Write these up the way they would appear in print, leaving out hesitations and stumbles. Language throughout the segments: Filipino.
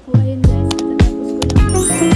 So, ayun guys, tapos ko lang.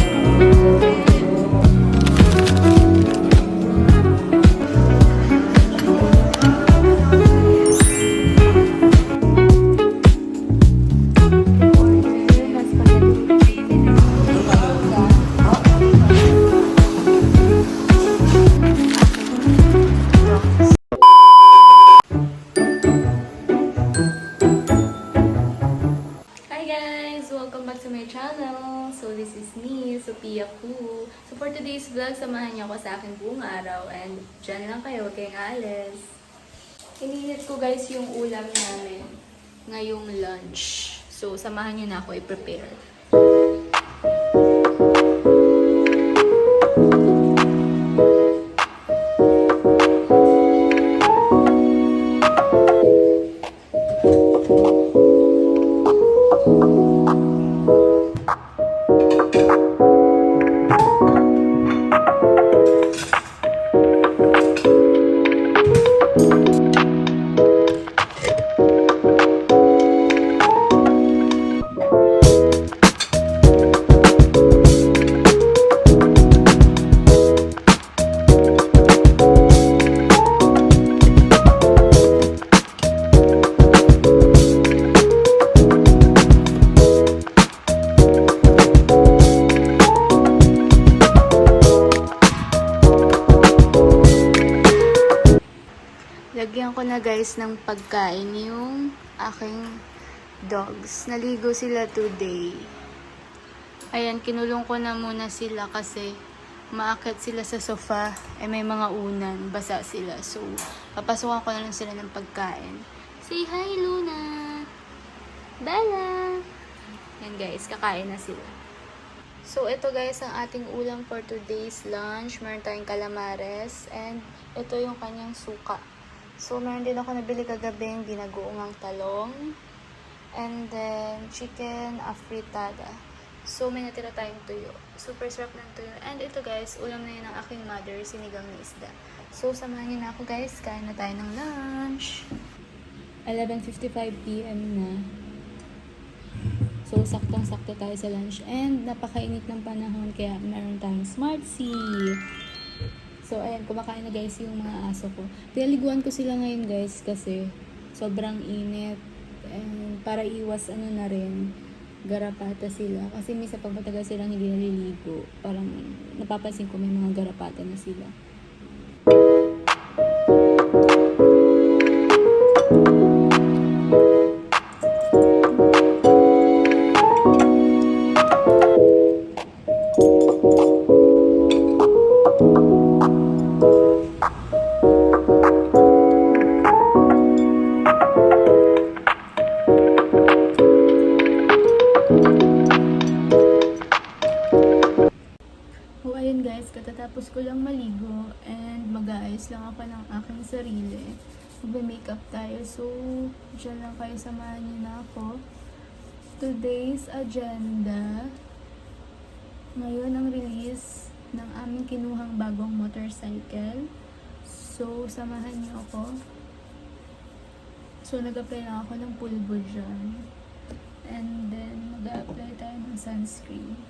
Hi guys! Welcome back to my channel. So this is me, Sophia Fu. So for today's vlog, samahan niyo ako sa aking buong araw and dyan lang kayo, huwag kayong aalis. Ininit ko guys yung ulam namin ngayong lunch. So samahan niyo na ako i-prepare. Lagyan ko na guys ng pagkain yung aking dogs. Naligo sila today. Ayan, kinulong ko na muna sila kasi maakit sila sa sofa. May mga unan, basa sila. So, papasukan ko na lang sila ng pagkain. Say hi, Luna! Bella! Yan guys, kakain na sila. So, ito guys ang ating ulam for today's lunch. Meron tayong calamares and ito yung kanyang suka. So, meron din ako nabili kagabing ginagoong talong. And then, chicken afritada. So, may natira tayong tuyo. Super sarap ng tuyo. And ito guys, ulam na yun ng aking mother, sinigang na isda. So, samahan niyo na ako guys. Kain na tayo ng lunch. 11:55 PM na. So, saktong-sakto tayo sa lunch. And, napakainit ng panahon, kaya meron tayong Smart Sea. So, ayan, kumakain na guys yung mga aso ko. Pinaliguan ko sila ngayon guys kasi sobrang init. And para iwas na rin, garapata sila. Kasi minsan pag matagal silang hindi naliligo, parang napapansin ko may mga garapata na sila. Ayun guys, katatapos ko lang maligo and mag-aayos lang ako ng aking sarili. Mag-makeup tayo. So, dyan lang kayo, samahan niyo na ako. Today's agenda. Ngayon ang release ng aming kinuhang bagong motorcycle. So, samahan niyo ako. So, nag-apply lang ako ng pulbo dyan. And then, mag-apply tayo ng sunscreen.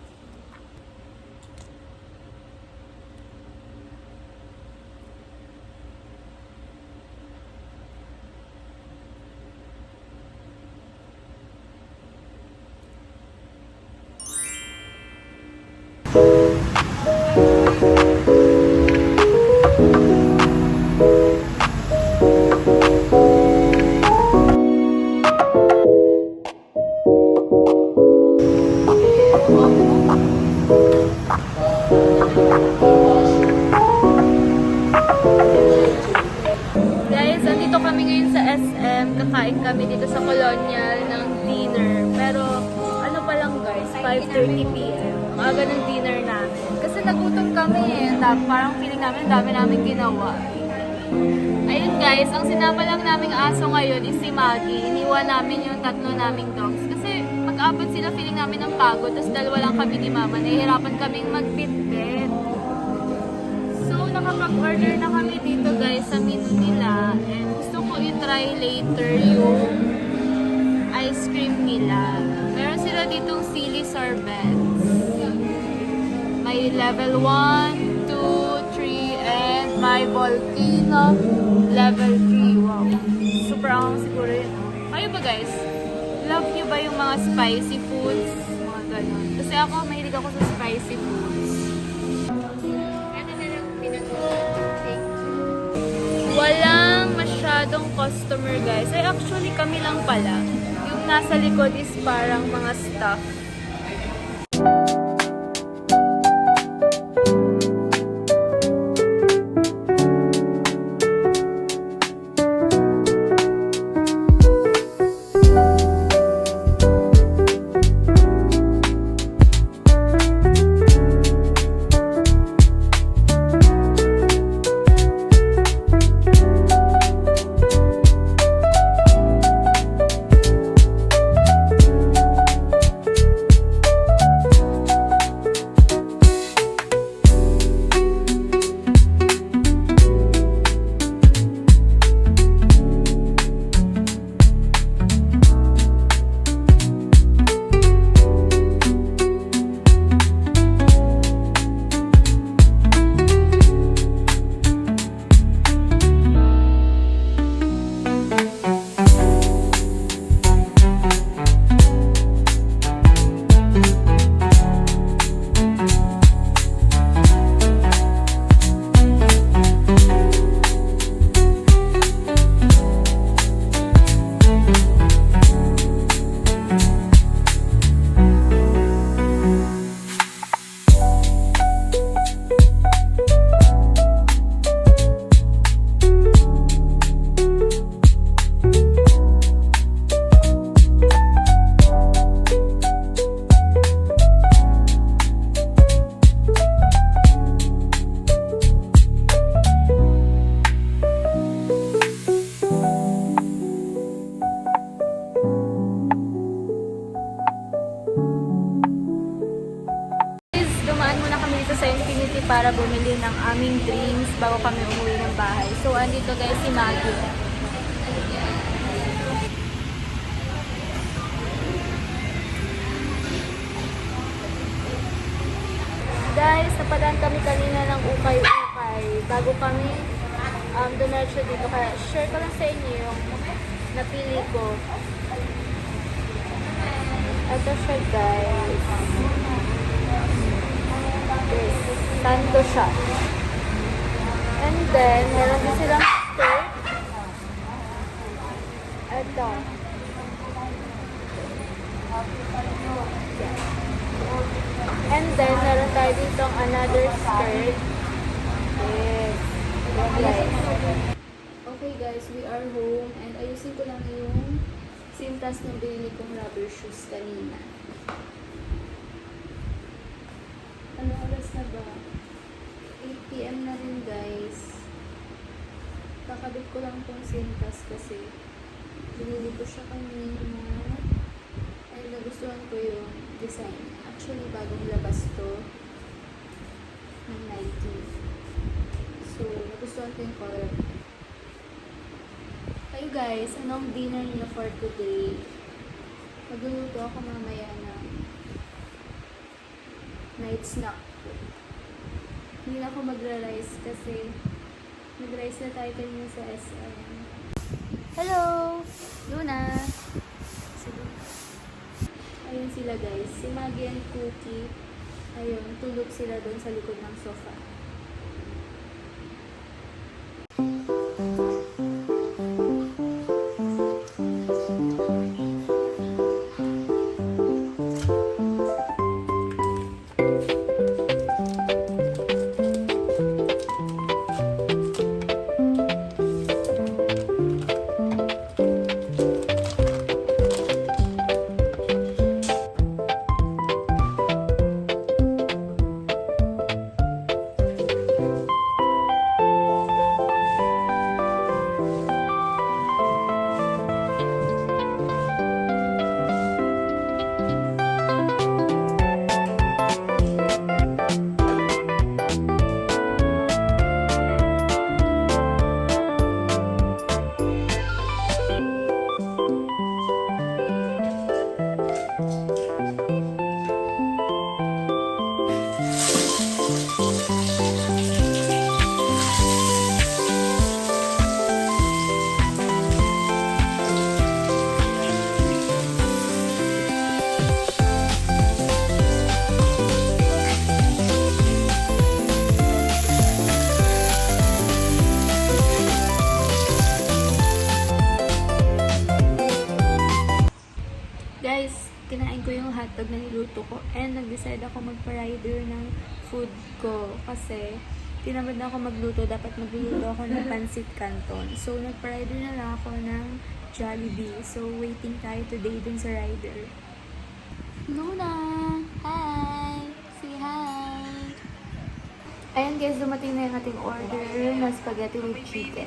Guys, andito kami ngayon sa SM. Kakain kami dito sa Colonial ng dinner. Pero ano pa lang guys, 5:30 PM. Ang aga ng dinner namin. Kasi nagutom kami eh. Parang feeling namin ang dami namin ginawa. Ayun guys, ang sinama lang naming aso ngayon is si Maggie. Iniwan namin yung tatlo naming dogs. Kasi mag-abot sila, feeling namin ng pagod. Tapos dalawa lang kami ni Mama. Nahihirapan kaming mag-bit-bit. So, nakapag-order na kami dito guys sa menu nila. And gusto ko i-try later yung ice cream nila. Meron sila sila ditong sili sorbets. May level 1, 2, 3, and may volcano level 3. Wow. Super ang siguro yun. Kayo ba guys? Love nyo ba yung mga spicy foods? Mga ganun. Kasi ako, mahilig ako sa spicy foods. Walang masyadong customer guys. Ay actually kami lang pala. Yung nasa likod is parang mga staff. Sa Infinity para bumili ng aming drinks bago kami umuwi ng bahay. So, andito guys si Maggie. Guys, napadaan kami kanina ng ukay-ukay bago kami dumiretso dito. Kaya share ko lang sa inyo yung napili ko. Ito siya guys. Yes, sando siya. And then, meron din silang skirt. Ito. And then, meron tayo dito another skirt. Yes. Guys. Okay guys, we are home. And ayusin ko lang yung sintas ng binili kong rubber shoes kanina. Ano oras na ba? 8 PM na rin guys. Kakabit ko lang tong sintas kasi binili ko siya kanina. Ay nagustuhan ko yung design. Actually bagong labas to ng Nike. So nagustuhan ko yung color. Kayo guys, anong dinner niyo for today? Magluluto ako mamaya ng night snack ko. Hindi na ako magra-rice kasi nag-rice na tayo kanina sa SM. Hello! Luna! Ayun sila guys. Si Maggie and Cookie. Ayun, tulog sila doon sa likod ng sofa. hotdog na niluto ko. And nag-decide ako magpa-rider ng food ko kasi tinamad na ako magluto. Dapat magluluto ako ng pancit canton. So, nagpa-rider na lang ako ng Jollibee. So, waiting tayo today dun sa rider. Luna! Hi! Say hi! Ayan guys, dumating na yung ating order na spaghetti with chicken.